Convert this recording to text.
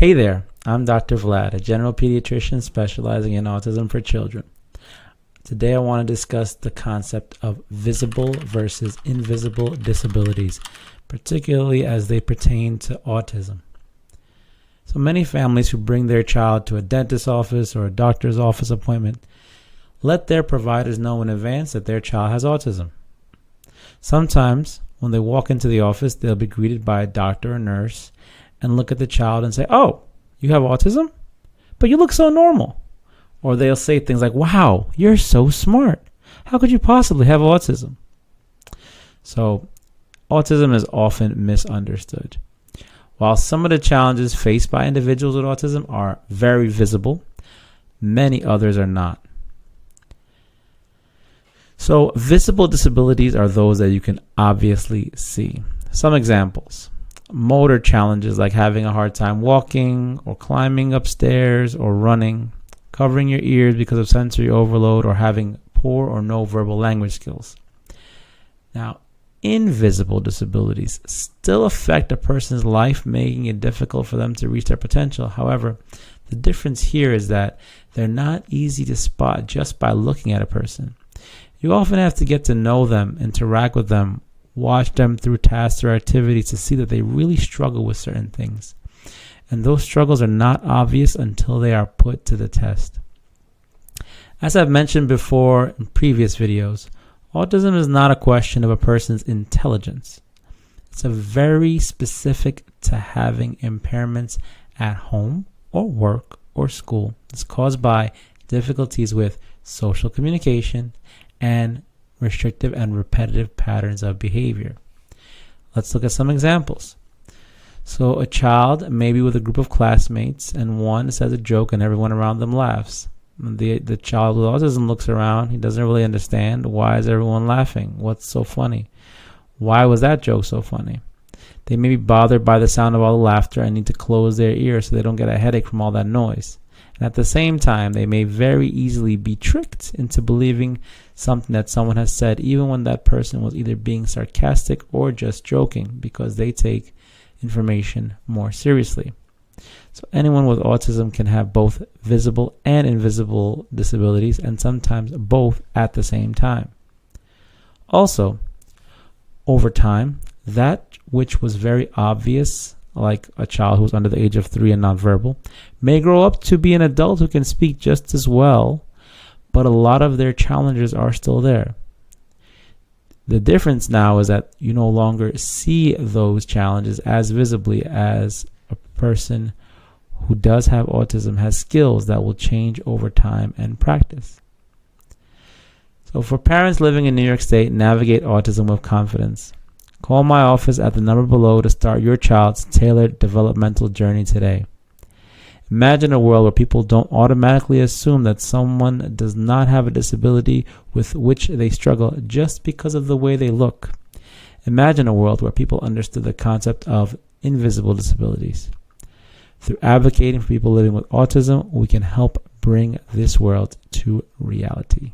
Hey there, I'm Dr. Vlad, a general pediatrician specializing in autism for children. Today I want to discuss the concept of visible versus invisible disabilities, particularly as they pertain to autism. So many families who bring their child to a dentist's office or a doctor's office appointment let their providers know in advance that their child has autism. Sometimes when they walk into the office, they'll be greeted by a doctor or nurse and look at the child and say, "Oh, you have autism? But you look so normal." Or they'll say things like, "Wow, you're so smart. How could you possibly have autism?" So, autism is often misunderstood. While some of the challenges faced by individuals with autism are very visible, many others are not. So, visible disabilities are those that you can obviously see. Some examples: motor challenges like having a hard time walking or climbing upstairs or running, covering your ears because of sensory overload, or having poor or no verbal language skills. Now, invisible disabilities still affect a person's life, making it difficult for them to reach their potential. However, the difference here is that they're not easy to spot just by looking at a person. You often have to get to know them, interact with them, watch them through tasks or activities to see that they really struggle with certain things. And those struggles are not obvious until they are put to the test. As I've mentioned before in previous videos, autism is not a question of a person's intelligence. It's very specific to having impairments at home or work or school. It's caused by difficulties with social communication and restrictive and repetitive patterns of behavior. Let's look at some examples. So a child may be with a group of classmates and one says a joke and everyone around them laughs. The child with autism looks around. He doesn't really understand. Why is everyone laughing? What's so funny? Why was that joke so funny? They may be bothered by the sound of all the laughter and need to close their ears so they don't get a headache from all that noise. And at the same time, they may very easily be tricked into believing something that someone has said, even when that person was either being sarcastic or just joking, because they take information more seriously. So anyone with autism can have both visible and invisible disabilities, and sometimes both at the same time. Also, over time, that which was very obvious, like a child who's under the age of 3 and nonverbal, may grow up to be an adult who can speak just as well, but a lot of their challenges are still there. The difference now is that you no longer see those challenges as visibly as a person who does have autism has skills that will change over time and practice. So for parents living in New York State, navigate autism with confidence. Call my office at the number below to start your child's tailored developmental journey today. Imagine a world where people don't automatically assume that someone does not have a disability with which they struggle just because of the way they look. Imagine a world where people understood the concept of invisible disabilities. Through advocating for people living with autism, we can help bring this world to reality.